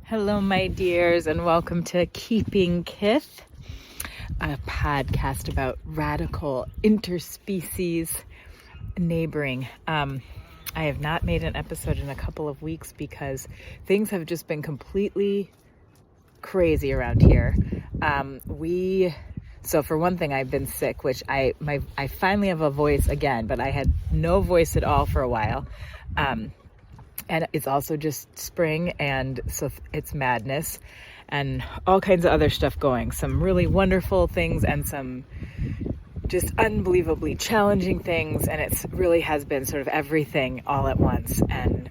Hello, my dears, and welcome to Keeping Kith, a podcast about radical interspecies neighboring. I have not made an episode in a couple of weeks because things have just been completely crazy around here. So for one thing, I've been sick, which I finally have a voice again, but I had no voice at all for a while. And it's also just spring, and so it's madness and all kinds of other stuff going. Some really wonderful things and some just unbelievably challenging things. And it really has been sort of everything all at once. And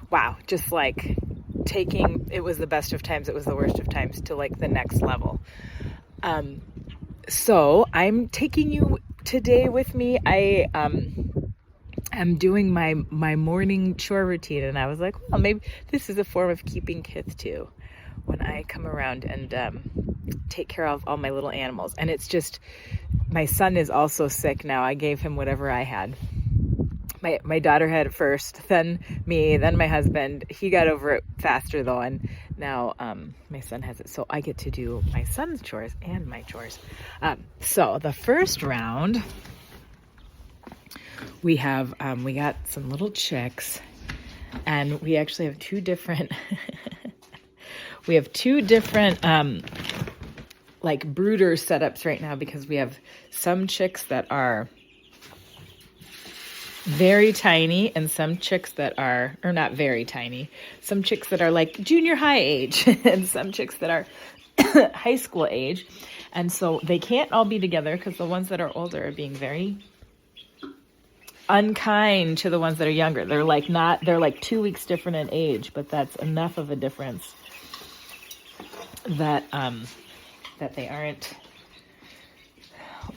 wow, just like it was the best of times, it was the worst of times, to like the next level. So I'm taking you today with me. I'm doing my morning chore routine, and I was like, well, maybe this is a form of keeping Kith too, when I come around and take care of all my little animals. And it's just, my son is also sick now. I gave him whatever I had. My daughter had it first, then me, then my husband. He got over it faster though, and now my son has it, so I get to do my son's chores and my chores. So the first round, we got some little chicks, and we actually have two different like brooder setups right now, because we have some chicks that are very tiny and some chicks that are, or not very tiny, some chicks that are like junior high age and some chicks that are high school age. And so they can't all be together because the ones that are older are being very unkind to the ones that are younger. They're like 2 weeks different in age, but that's enough of a difference that they aren't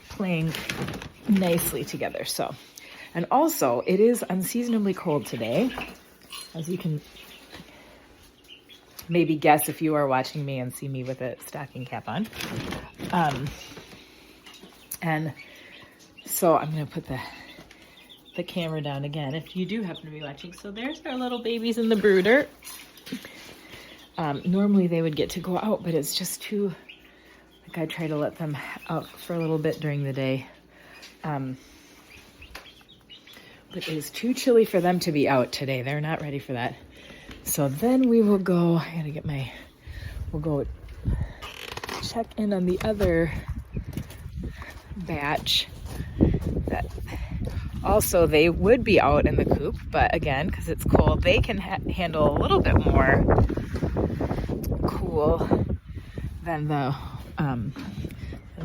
playing nicely together. So, and also it is unseasonably cold today, as you can maybe guess if you are watching me and see me with a stocking cap on. And so I'm going to put the camera down again if you do happen to be watching. So there's our little babies in the brooder. Normally they would get to go out, but it's just too, like, I try to let them out for a little bit during the day. But it is too chilly for them to be out today. They're not ready for that. So then we will go, we'll go check in on the other batch that also they would be out in the coop, but again, because it's cold, they can handle a little bit more cool than the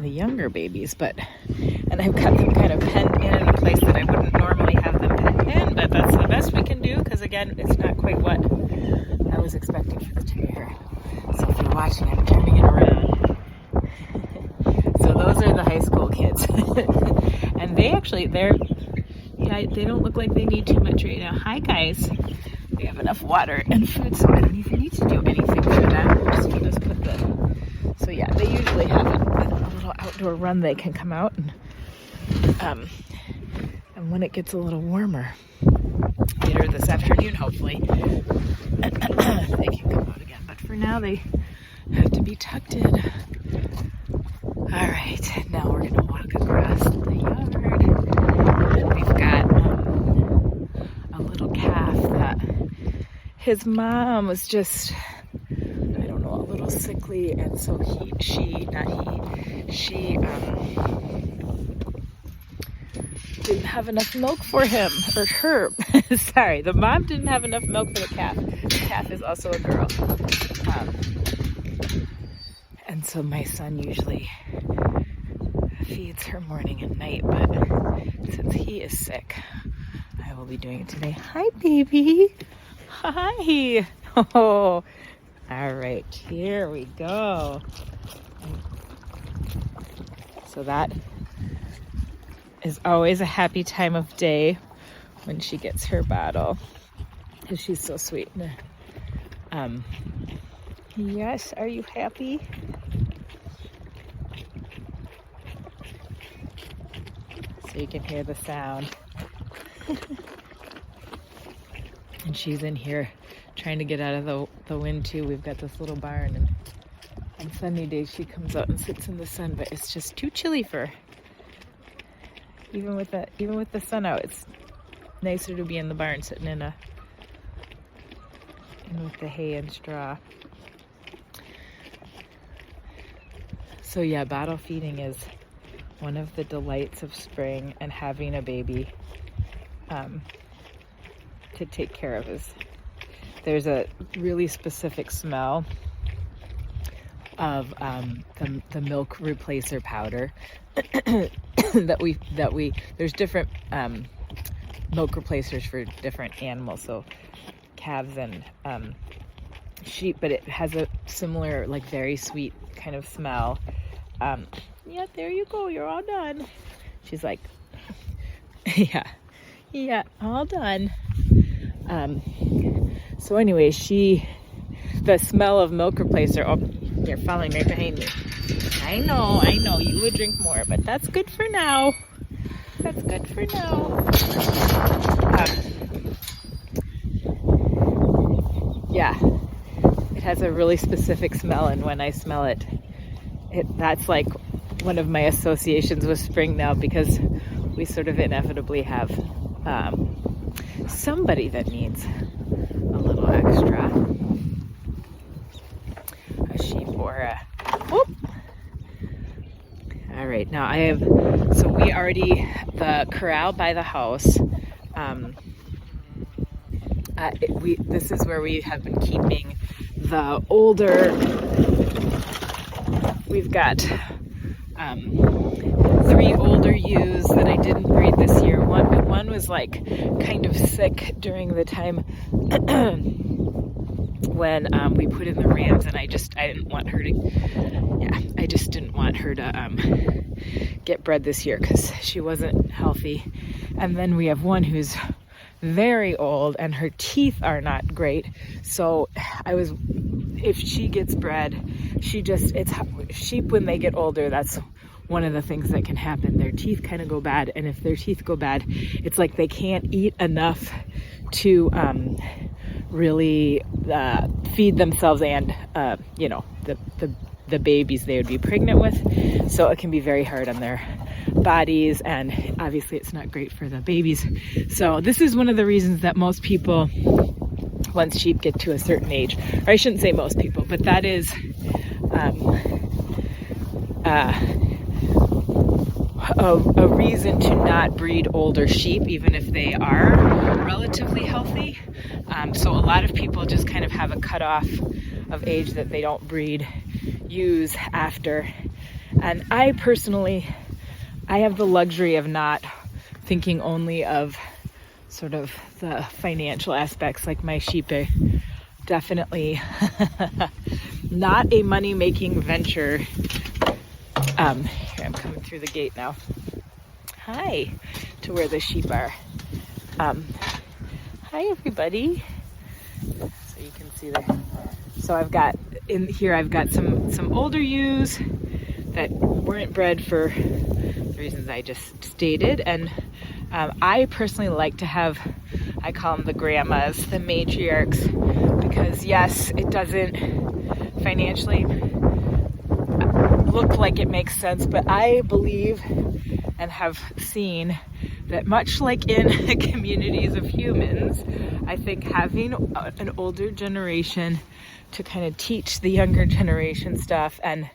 younger babies. And I've got them kind of penned in a place that I wouldn't normally have them penned in, but that's the best we can do, because again, it's not quite what I was expecting for the chair. So if you're watching, I'm turning it around. So those are the high school kids. And they don't look like they need too much right now. Hi guys. They have enough water and food, so I don't even need to do anything for them. So yeah, they usually have a little outdoor run. They can come out, and when it gets a little warmer later this afternoon, hopefully, they can come out again. But for now, they have to be tucked in. All right, now we're gonna walk across the yard, and we've got a little calf that his mom was just, I don't know, a little sickly, and so she didn't have enough milk for him, or her. Sorry, the mom didn't have enough milk for the calf. The calf is also a girl. And so my son usually feeds her morning and night, but since he is sick, I will be doing it today. Hi, baby. Hi. Oh, all right, here we go. So that is always a happy time of day when she gets her bottle, because she's so sweet. Yes, are you happy? So you can hear the sound. And she's in here trying to get out of the wind too. We've got this little barn, and on sunny days she comes out and sits in the sun, but it's just too chilly for her. Even with the sun out, it's nicer to be in the barn sitting in with the hay and straw. So yeah, bottle feeding is one of the delights of spring, and having a baby to take care of there's a really specific smell of the milk replacer powder that we there's different milk replacers for different animals, so calves and sheep, but it has a similar, like, very sweet kind of smell. Yeah, there you go, you're all done. She's like, yeah, all done. So anyway, the smell of milk replacer, oh, you're following right behind me. I know, you would drink more, but that's good for now. Yeah, it has a really specific smell, and when I smell it, that's like one of my associations with spring now, because we sort of inevitably have somebody that needs a little extra. A sheep or a whoop. All right, now the corral by the house, this is where we have been keeping the older. We've got 3 older ewes that I didn't breed this year. One was like kind of sick during the time when we put in the rams, and I didn't want her to get bred this year because she wasn't healthy. And then we have one who's very old and her teeth are not great, so if she gets bred, sheep when they get older, that's one of the things that can happen. Their teeth kind of go bad, and if their teeth go bad, it's like they can't eat enough to really feed themselves and the babies they would be pregnant with. So it can be very hard on their bodies, and obviously it's not great for the babies. So this is one of the reasons that most people, once sheep get to a certain age, or I shouldn't say most people, but that is a reason to not breed older sheep, even if they are relatively healthy. So a lot of people just kind of have a cutoff of age that they don't breed ewes after. And I personally, I have the luxury of not thinking only of sort of the financial aspects. Like, my sheep are definitely not a money-making venture. Here, I'm coming through the gate now. Hi, to where the sheep are. Hi, everybody. So you can see that. So I've got some older ewes that weren't bred for the reasons I just stated, and I personally like to have, I call them the grandmas, the matriarchs, because yes, it doesn't financially look like it makes sense, but I believe and have seen that much like in communities of humans, I think having an older generation to kind of teach the younger generation stuff, and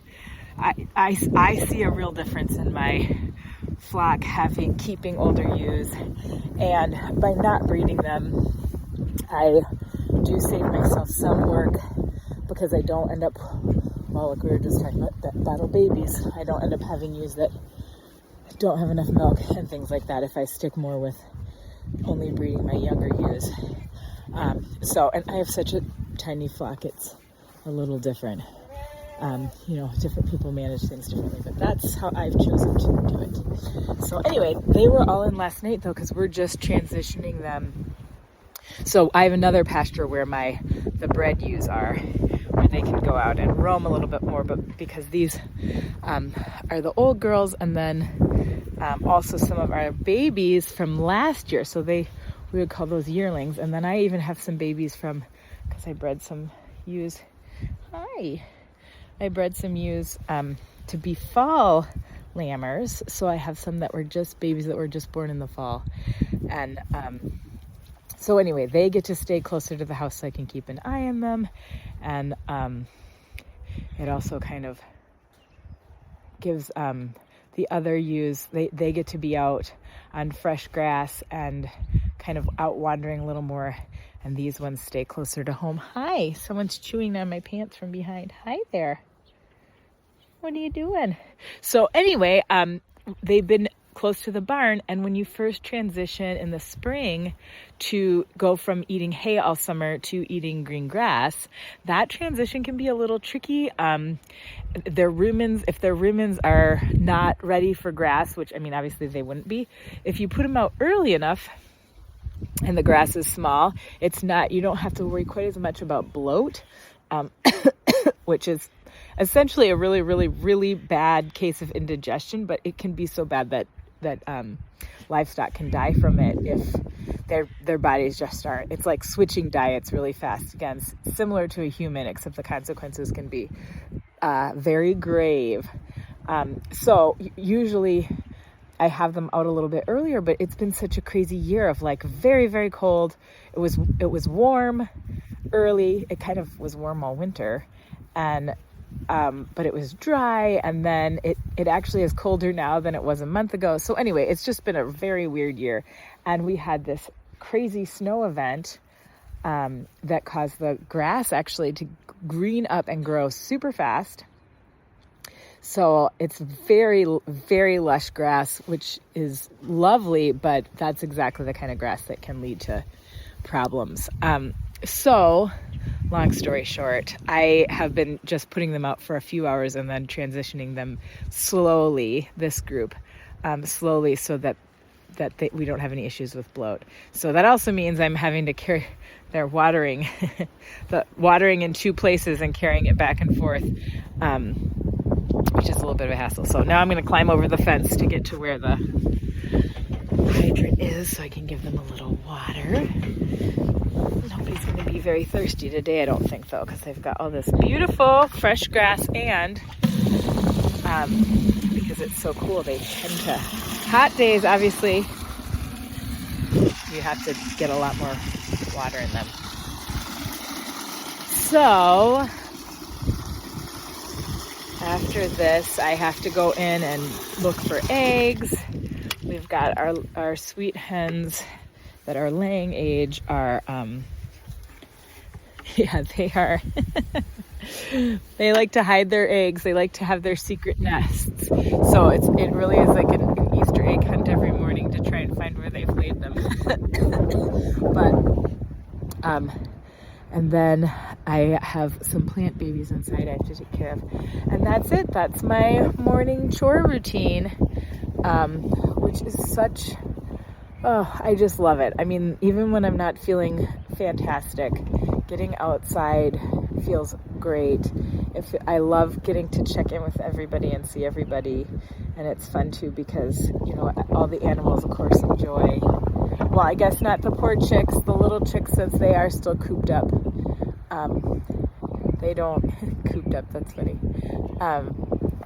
I see a real difference in my flock keeping older ewes, and by not breeding them, I do save myself some work, because I don't end up, well, like we were just talking about, that battle babies, I don't end up having ewes that don't have enough milk and things like that if I stick more with only breeding my younger ewes. And I have such a tiny flock, it's a little different. Different people manage things differently, but that's how I've chosen to do it. So anyway, they were all in last night though, because we're just transitioning them. So I have another pasture where the bred ewes are, where they can go out and roam a little bit more, but because these are the old girls, and then also some of our babies from last year, so we would call those yearlings. And then I even have some babies from because I bred some ewes. Hi. I bred some ewes to be fall lambers. So I have some that were just babies that were just born in the fall. And so anyway, they get to stay closer to the house so I can keep an eye on them. And it also kind of gives the other ewes, they get to be out on fresh grass and kind of out wandering a little more. And these ones stay closer to home. Hi, someone's chewing on my pants from behind. Hi there. What are you doing? So anyway, they've been close to the barn. And when you first transition in the spring to go from eating hay all summer to eating green grass, that transition can be a little tricky. Their rumens, if their rumens are not ready for grass, which I mean, obviously they wouldn't be, if you put them out early enough and the grass is small, it's not, you don't have to worry quite as much about bloat, which is essentially a really, really, really bad case of indigestion, but it can be so bad that livestock can die from it if their bodies just aren't. It's like switching diets really fast. Again, similar to a human, except the consequences can be very grave. So usually I have them out a little bit earlier, but it's been such a crazy year of like very, very cold. It was warm early. It kind of was warm all winter, and but it was dry, and then it actually is colder now than it was a month ago. So anyway, it's just been a very weird year. And we had this crazy snow event that caused the grass actually to green up and grow super fast. So it's very, very lush grass, which is lovely, but that's exactly the kind of grass that can lead to problems. So long story short, I have been just putting them out for a few hours and then transitioning them slowly, this group, slowly, so that we don't have any issues with bloat. So that also means I'm having to carry their watering, the watering in two places and carrying it back and forth, which is a little bit of a hassle. So now I'm going to climb over the fence to get to where the hydrant is so I can give them a little water. Nobody's going to be very thirsty today, I don't think, though, because they've got all this beautiful fresh grass, and because it's so cool, they tend to, hot days, obviously, you have to get a lot more water in them. So after this, I have to go in and look for eggs. We've got our sweet hens that are laying age are, yeah, they are, they like to hide their eggs. They like to have their secret nests. So it really is like an Easter egg hunt every morning to try and find where they've laid them. But, and then I have some plant babies inside I have to take care of. And that's it. That's my morning chore routine, which is such, oh, I just love it. I mean, even when I'm not feeling fantastic, getting outside feels great. I love getting to check in with everybody and see everybody. And it's fun too because, you know, all the animals, of course, enjoy. Well, I guess not the poor chicks, the little chicks, since they are still cooped up. They don't, cooped up, that's funny.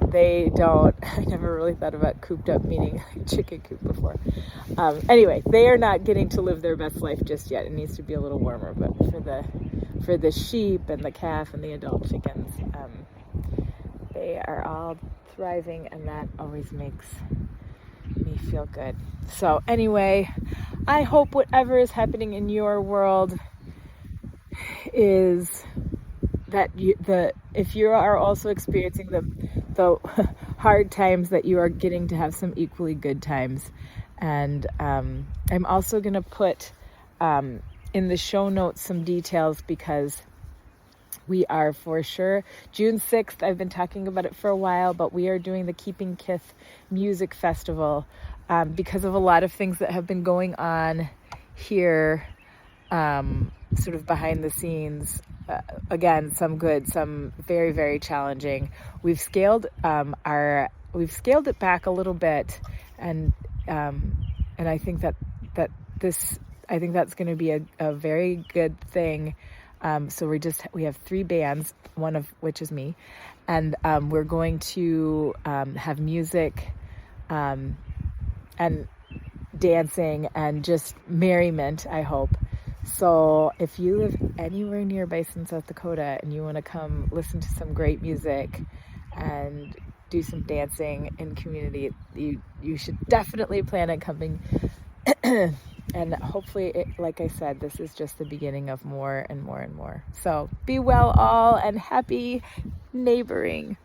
They don't, I never really thought about cooped up meaning chicken coop before. Anyway, they are not getting to live their best life just yet. It needs to be a little warmer, but for the sheep and the calf and the adult chickens, they are all thriving, and that always makes me feel good. So anyway, I hope whatever is happening in your world is that if you are also experiencing the hard times, that you are getting to have some equally good times. And I'm also going to put in the show notes some details, because we are for sure June 6th. I've been talking about it for a while, but we are doing the Keeping Kith Music Festival because of a lot of things that have been going on here, sort of behind the scenes. Again, some good, some very, very challenging. We've scaled it back a little bit, and I think that's going to be a very good thing. So we have 3 bands, one of which is me, and we're going to have music and dancing and just merriment, I hope. So if you live anywhere near Bison, South Dakota, and you want to come listen to some great music and do some dancing in community, you should definitely plan on coming. And hopefully, like I said, this is just the beginning of more and more and more. So be well all, and happy neighboring.